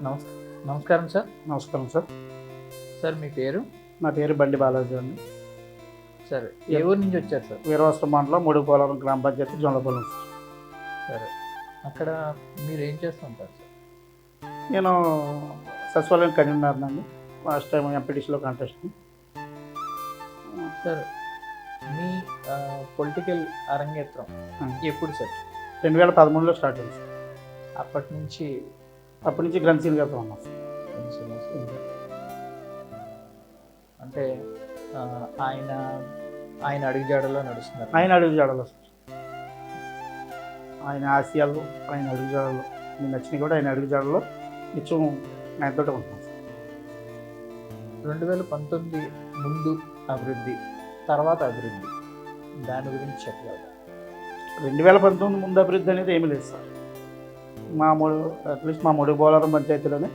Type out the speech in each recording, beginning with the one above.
నమస్ నమస్కారం సార్. నమస్కారం sir. Sir మీ పేరు? నా పేరు బండి బాలాజీ అండి. సరే, ఏ ఊరు నుంచి వచ్చారు సార్? వీరవస్త్ర మండలం ముడుపోలవరం గ్రామ పంచాయతీ జొన్నపల్లి సార్. సరే, అక్కడ మీరు ఏం చేస్తుంటారు సార్? నేను సచివాలయం కన్వీనర్నండి. లాస్ట్ టైం ఎంపీటీసీలో కాంటెస్ట్. సార్, మీ పొలిటికల్ అరంగేట్రం ఎప్పుడు సార్? 2013లో స్టార్ట్ అయింది సార్. అప్పటి నుంచి గ్రంథసీన్ గారితో ఉన్నాం సార్. అంటే ఆయన ఆయన అడుగుజాడలో నడుస్తున్నారు. ఆయన అడుగుజాడలో సార్. ఆయన ఆశయాలు, ఆయన అడుగుజాడలో మీకు నచ్చినవి కూడా ఆయన అడుగుజాడలో నిత్యం ఆయనతో ఉంటున్నాం సార్. 2019 ముందు అభివృద్ధి, తర్వాత అభివృద్ధి, దాని గురించి చెప్పగలరా? 2019 ముందు అభివృద్ధి అనేది ఏమీ లేదు సార్. అట్లీస్ట్ మా ముడుపోలవరం పంచాయతీలోనే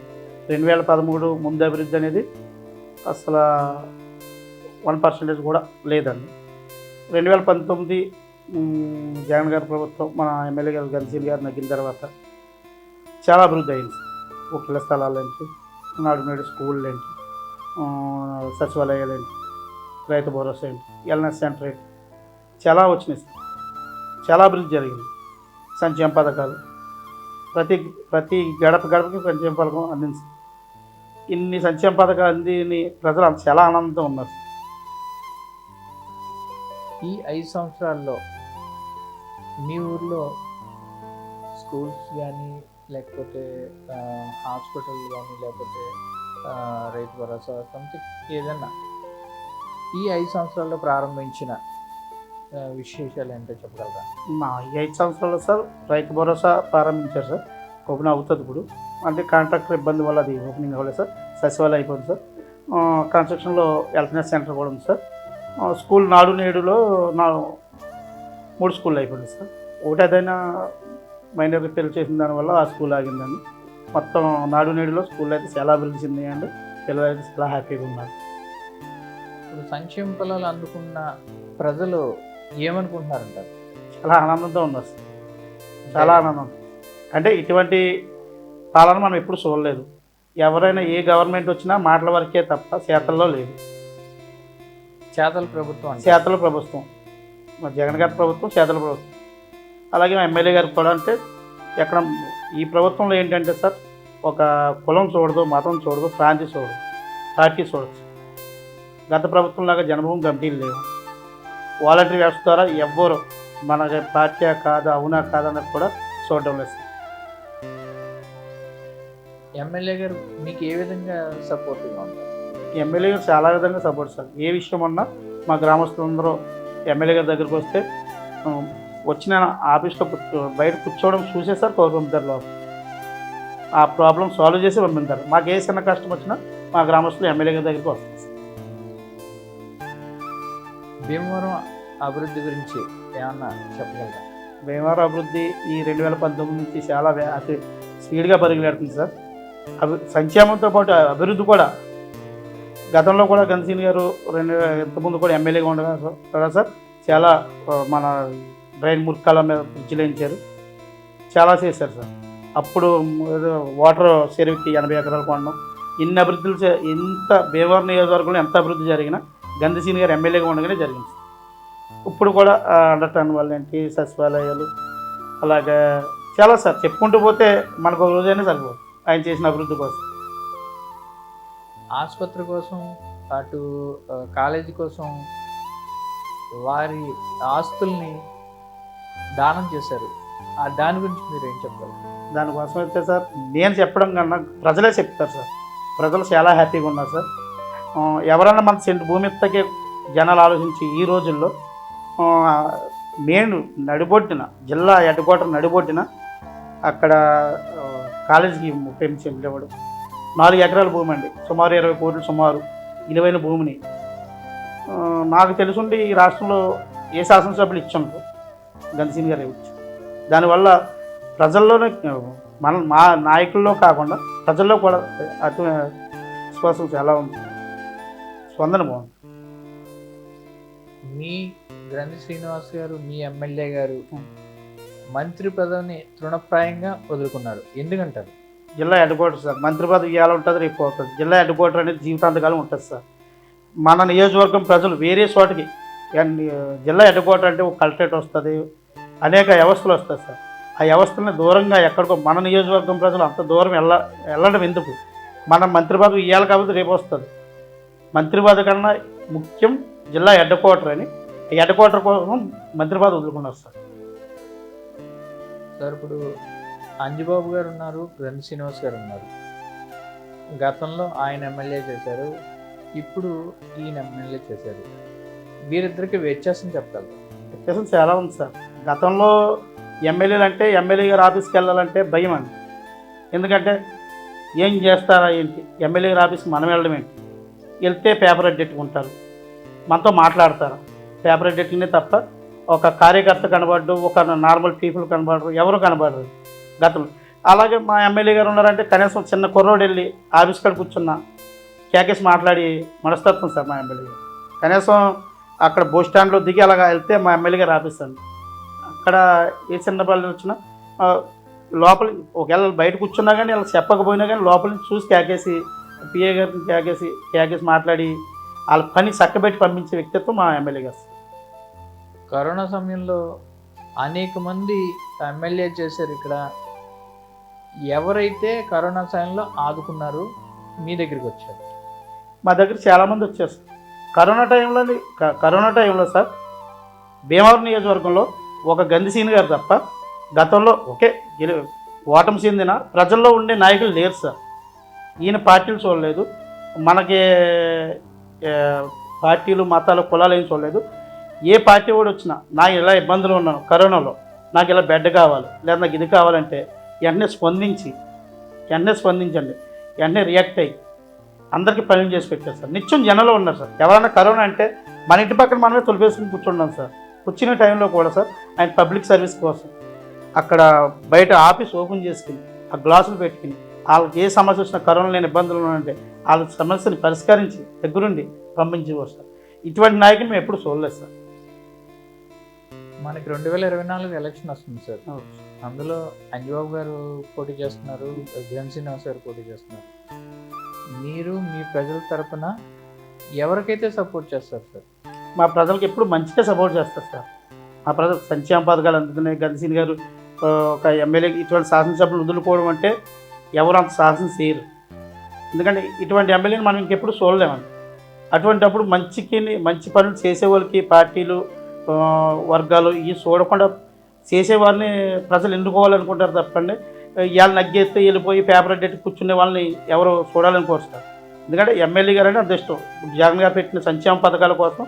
2013 ముందు అభివృద్ధి అనేది అసలు 1% కూడా లేదండి. 2019 జగన్ గారి ప్రభుత్వం, మన ఎమ్మెల్యే గారు గన్సీన్ గారు నగ్గిన తర్వాత చాలా అభివృద్ధి అయింది. ఒక్కల స్థలాలు ఏంటి, నాడు నేడు స్కూళ్ళు ఏంటి, సచివాలయాలు ఏంటి, రైతు భరోసా ఏంటి, వెల్నెస్ సెంటర్ ఏంటి, చాలా వచ్చినాయి సార్. చాలా అభివృద్ధి జరిగింది. సంక్షేమ పథకాలు ప్రతి గడపకి సంక్షేమ పథకం అందింది. ఇన్ని సంక్షేమ పథకాలు అందిని ప్రజలు చాలా ఆనందంతో ఉన్నారు. ఈ 5 సంవత్సరాల్లో మీ ఊర్లో స్కూల్స్ కానీ, లేకపోతే హాస్పిటల్ కానీ, లేకపోతే రైతు భరోసా సంథింగ్ ఏదన్నా ఈ 5 సంవత్సరాల్లో ప్రారంభించిన విశేషాలు ఏంటో చెప్పగలరా? మా ఈ 5 సంవత్సరాల్లో సార్ రైతు భరోసా ప్రారంభించారు సార్. ఓపెన్ అవుతుంది ఇప్పుడు. అంటే కాంట్రాక్టర్ ఇబ్బంది వల్ల అది ఓపెనింగ్ అవ్వలేదు సార్. సచివాలయం అయిపోయింది సార్. కన్స్ట్రక్షన్లో వెల్నెస్ సెంటర్ కూడా ఉంది సార్. స్కూల్ నాడు నేడులో 3 స్కూళ్ళు అయిపోయింది సార్. ఒకటి ఏదైనా మైనర్ రిపేర్ చేసిన దానివల్ల ఆ స్కూల్ ఆగిందండి. మొత్తం నాడు నేడులో స్కూల్ అయితే చాలా అభివృద్ధి చెందాయండి. పిల్లలు అయితే చాలా హ్యాపీగా ఉన్నారు. ఇప్పుడు సంక్షేమ ఫలాలు అందుకున్న ప్రజలు ఏమనుకుంటున్నారంటారు? చాలా ఆనందంతో ఉన్నారు సార్. చాలా ఆనందం. అంటే ఇటువంటి పాలన మనం ఎప్పుడు చూడలేదు. ఎవరైనా ఏ గవర్నమెంట్ వచ్చినా మాటల వరకే తప్ప చేతల్లో లేదు. చేతల ప్రభుత్వం, చేతల ప్రభుత్వం. మా జగన్ గారి ప్రభుత్వం చేతల ప్రభుత్వం. అలాగే మా ఎమ్మెల్యే గారికి కూడా అంటే ఎక్కడ ఈ ప్రభుత్వంలో ఏంటంటే సార్, ఒక కులం చూడదు, మతం చూడదు, ప్రాంతి చూడదు, పార్టీ చూడదు. గత ప్రభుత్వంలాగా జనభూమి కమిటీలు లేవు. వాలంటరీ వ్యవస్థ ద్వారా ఎవ్వరు మన పార్టీ కాదా, అవునా కాదన్నది కూడా చూడడం లేదు సార్. ఎమ్మెల్యే గారు మీకు ఏ విధంగా సపోర్టివ్గా ఉంటారు? ఎమ్మెల్యే గారు చాలా విధంగా సపోర్ట్ సార్. ఏ విషయం ఉన్నా మా గ్రామస్తులందరూ ఎమ్మెల్యే గారి దగ్గరికి వస్తే వచ్చిన ఆఫీస్లో బయట కూర్చోవడం చూసే సార్ పంపుతారు లోపల. ఆ ప్రాబ్లం సాల్వ్ చేసి పంపిస్తారు. మాకు ఏ చిన్న కష్టం వచ్చినా మా గ్రామస్తులు ఎమ్మెల్యే గారి దగ్గరికి వస్తారు. భీమవరం అభివృద్ధి గురించి ఏమన్నా చెప్పగలరా? భీమవరం అభివృద్ధి ఈ 2019 నుంచి చాలా అతి స్పీడ్గా పరుగులాడుతుంది సార్. సంక్షేమంతో పాటు అభివృద్ధి కూడా. గతంలో కూడా గన్సీన్ గారు ఇంతకుముందు కూడా ఎమ్మెల్యేగా ఉండగా కదా సార్, చాలా మన డ్రైన్ మురికాల మీద బ్రిడ్జిలు వేయించారు. చాలా చేశారు సార్. అప్పుడు వాటర్ చెరువుకి 80 ఎకరాలు కొనడం, ఇన్ని అభివృద్ధులు ఇంత భీమవరం నియోజకవర్గంలో ఎంత అభివృద్ధి జరిగినా గన్సీన్ గారు ఎమ్మెల్యేగా ఉండగానే జరిగింది. ఇప్పుడు కూడా అండర్టన్ వల్ల ఏంటి, సచివాలయాలు, అలాగే చాలా సార్ చెప్పుకుంటూ పోతే మనకు ఒక రోజైనా సరిపోదు ఆయన చేసిన అభివృద్ధి కోసం. ఆసుపత్రి కోసం, అటు కాలేజీ కోసం వారి ఆస్తుల్ని దానం చేశారు. దాని గురించి మీరు ఏం చెప్తారు? దానికోసం అయితే సార్ నేను చెప్పడం కన్నా ప్రజలే చెప్తారు సార్. ప్రజలు చాలా హ్యాపీగా ఉన్నారు సార్. ఎవరన్నా మన సెంటు భూమి ఇత్తకే జనాలు ఆలోచించి ఈ రోజుల్లో మెయిన్ నడిబొట్టిన జిల్లా హెడ్ క్వార్టర్ నడిబొట్టిన అక్కడ కాలేజీకి 30 సెంట్లు ఇవ్వడం, 4 ఎకరాల భూమి అండి, సుమారు 20 కోట్లు సుమారు విలువైన భూమిని నాకు తెలుసుండి ఈ రాష్ట్రంలో ఏ శాసనసభ్యులు ఇచ్చాము గన్సీన్ గారు ఇచ్చారు. దానివల్ల ప్రజల్లోనే మా నాయకుల్లో కాకుండా ప్రజల్లో కూడా అతి విశ్వాసం చాలా ఉంది, స్పందన బాగుంది. మీ గ్రంథి శ్రీనివాస్ గారు, మీ ఎమ్మెల్యే గారు మంత్రి పదవిని తృణప్రాయంగా వదులుకున్నారు. ఎందుకంటారు? జిల్లా హెడ్ క్వార్టర్ సార్. మంత్రి పదవి ఇవాళ ఉంటుంది, రేపు పోతుంది. జిల్లా హెడ్ క్వార్టర్ అనేది జీవితాంతకాలం ఉంటుంది సార్. మన నియోజకవర్గం ప్రజలు వేరే చోటకి జిల్లా హెడ్ క్వార్టర్ అంటే ఒక కలెక్టరేట్ వస్తుంది, అనేక వ్యవస్థలు వస్తాయి సార్. ఆ వ్యవస్థలని దూరంగా ఎక్కడికో మన నియోజకవర్గం ప్రజలు అంత దూరం వెళ్ళడం ఎందుకు? మనం మంత్రి పదవి ఇవ్వాలి కాబట్టి రేపు వస్తుంది. మంత్రి పదవి కన్నా ముఖ్యం జిల్లా హెడ్ క్వార్టర్ అని, హెడ్ క్వార్టర్ కోసం మంత్రి పదవి వదులుకున్నారు సార్. సార్ ఇప్పుడు అంజిబాబు గారు ఉన్నారు, గంధి శ్రీనివాస్ గారు ఉన్నారు. గతంలో ఆయన ఎమ్మెల్యే చేశారు, ఇప్పుడు ఈయన ఎమ్మెల్యే చేశారు. వీరిద్దరికి వ్యత్యాసం చెప్తారు. వ్యత్యాసం చాలా ఉంది సార్. గతంలో ఎమ్మెల్యేలు అంటే ఎమ్మెల్యే గారు ఆఫీస్కి వెళ్ళాలంటే భయం అండి. ఎందుకంటే ఏం చేస్తారా ఏంటి, ఎమ్మెల్యే గారు ఆఫీస్కి మనం వెళ్ళడం ఏంటి, వెళ్తే పేపర్ అడ్డెట్టుకుంటారు, మనతో మాట్లాడతారు. పేపర్ అడ్డెట్టుకునే తప్ప ఒక కార్యకర్త కనబడ్డు, ఒక నార్మల్ పీపుల్ కనబడరు, ఎవరు కనబడరు గతంలో. అలాగే మా ఎమ్మెల్యే గారు ఉన్నారంటే కనీసం చిన్న కుర్రోడు వెళ్ళి ఆఫీస్ కాడ కూర్చున్న కేకేసి మాట్లాడి మనస్తత్వం సార్ మా ఎమ్మెల్యే గారు. కనీసం అక్కడ బస్ స్టాండ్లో దిగి అలాగా వెళ్తే మా ఎమ్మెల్యే గారు ఆఫీస్ అండి. అక్కడ ఏ చిన్న పల్లెలు వచ్చినా లోపల ఒకవేళ బయట కూర్చున్నా కానీ వాళ్ళకి చెప్పకపోయినా కానీ లోపల నుంచి చూసి కేకేసి పిఏ గారిని కేకేసి మాట్లాడి వాళ్ళ పని చక్కబెట్టి పంపించే వ్యక్తిత్వం మా ఎమ్మెల్యే గారు. కరోనా సమయంలో అనేక మంది ఎమ్మెల్యే చేశారు. ఇక్కడ ఎవరైతే కరోనా సమయంలో ఆదుకున్నారు మీ దగ్గరికి వచ్చారు? మా దగ్గర చాలామంది వచ్చారు సార్. కరోనా టైంలో సార్ భీమవరం నియోజకవర్గంలో ఒక గంధి సీని గారు తప్ప గతంలో ఓటమి చెందిన ప్రజల్లో ఉండే నాయకులు లేరు సార్. ఈయన పార్టీలు చూడలేదు, మనకి పార్టీలు మతాలు కులాలు ఏం చూడలేదు. ఏ పార్టీ వాడు వచ్చినా నాకు ఇలా ఇబ్బందులు ఉన్నాను కరోనాలో, నాకు ఇలా బెడ్ కావాలి లేదా నాకు ఇది కావాలంటే వెంటనే స్పందించండి, వెంటనే రియాక్ట్ అయ్యి అందరికీ పనులు చేసి పెట్టారు సార్. నిత్యం జనంలో ఉన్నారు సార్. ఎవరైనా కరోనా అంటే మన ఇంటి పక్కన మనమే తొలిపేసుకుని కూర్చున్నాం సార్. వచ్చిన టైంలో కూడా సార్ ఆయన పబ్లిక్ సర్వీస్ కోసం అక్కడ బయట ఆఫీస్ ఓపెన్ చేసుకుని ఆ గ్లాసులు పెట్టుకుని వాళ్ళకి ఏ సమస్య వచ్చినా కరోనా లేని ఇబ్బందులు ఉన్నాయంటే వాళ్ళ సమస్యని పరిష్కరించి దగ్గరుండి పంపించి వస్తారు. ఇటువంటి నాయకుని మేము ఎప్పుడు చూడలేదు సార్. మనకి 2024 ఎలక్షన్ వస్తుంది సార్. అందులో అంజిబాబు గారు పోటీ చేస్తున్నారు, గంధి శ్రీనివాస్ గారు పోటీ చేస్తున్నారు. మీరు మీ ప్రజల తరపున ఎవరికైతే సపోర్ట్ చేస్తారు సార్? మా ప్రజలకు ఎప్పుడు మంచిగా సపోర్ట్ చేస్తారు సార్. మా ప్రజలు సంక్షేమ పథకాలు అందుతున్నాయి. గంధి శ్రీని గారు ఒక ఎమ్మెల్యే ఇటువంటి శాసనసభ్యులు వదులుకోవడం అంటే ఎవరు అంత సాహసం చేయరు. ఎందుకంటే ఇటువంటి ఎమ్మెల్యేని మనం ఇంకెప్పుడు చూడలేమండి. అటువంటిప్పుడు మంచి పనులు చేసేవాళ్ళకి పార్టీలు వర్గాలు ఇవి చూడకుండా చేసేవాళ్ళని ప్రజలు ఎన్నుకోవాలనుకుంటారు తప్పండి ఇవాళ నగ్గేస్తే వెళ్ళిపోయి పేపర్ అడ్డెట్టి కూర్చునే వాళ్ళని ఎవరు చూడాలని కోరుస్తారు. ఎందుకంటే ఎమ్మెల్యే గారు అంటే అదృష్టం. జగన్ గారు పెట్టిన సంక్షేమ పథకాల కోసం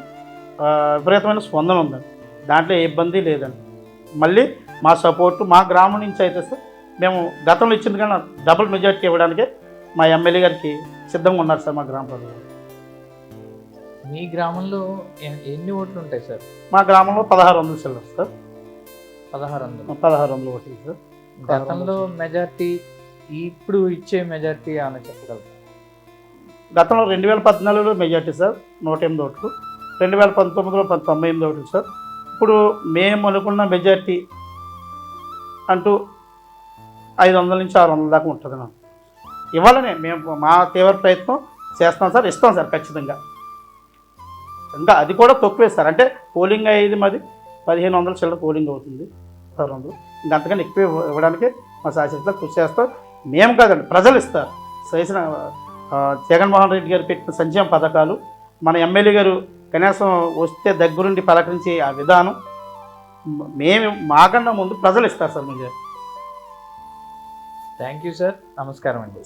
విపరీతమైన స్పందన ఉందండి. దాంట్లో ఏ ఇబ్బంది లేదండి. మళ్ళీ మా సపోర్టు మా గ్రామం నుంచి అయితే సార్ మేము గతంలో ఇచ్చింది కన్నా డబుల్ మెజార్టీ ఇవ్వడానికే మా ఎమ్మెల్యే గారికి సిద్ధంగా ఉన్నారు సార్ మా గ్రామ ప్రజలు. మీ గ్రామంలో ఎన్ని ఓట్లు ఉంటాయి సార్? మా గ్రామంలో 1600 చిల్లర సార్. 1600 ఓట్లు సార్. గతంలో మెజార్టీ, ఇప్పుడు ఇచ్చే మెజార్టీ అని చెప్పగలరు? గతంలో 2014లో మెజార్టీ సార్ 108 ఓట్లు, 2019లో 98 ఓట్లు సార్. ఇప్పుడు మేము అనుకున్న మెజార్టీ అంటూ 500 నుంచి 600 దాకా ఉంటుంది. నాకు ఇవ్వాలనే మేము మా తీవ్ర ప్రయత్నం చేస్తాం సార్. ఇస్తాం సార్ ఖచ్చితంగా. ఇంకా అది కూడా తక్కువే సార్. అంటే పోలింగ్ అయ్యేది మాది 1500 చిల్లర పోలింగ్ అవుతుంది. 600 ఇంకా అంతకన్నా ఎక్కువ ఇవ్వడానికి మా శాసనసభలో కృషి చేస్తాం. మేము కాదండి, ప్రజలు ఇస్తారు. చేసిన జగన్మోహన్ రెడ్డి గారు పెట్టిన సంక్షేమ పథకాలు మన ఎమ్మెల్యే గారు కనీసం వస్తే దగ్గరుండి పలకరించే ఆ విధానం మేము మాకన్నా ముందు ప్రజలు ఇస్తారు సార్. మీరు థ్యాంక్ యూ సార్. నమస్కారం అండి.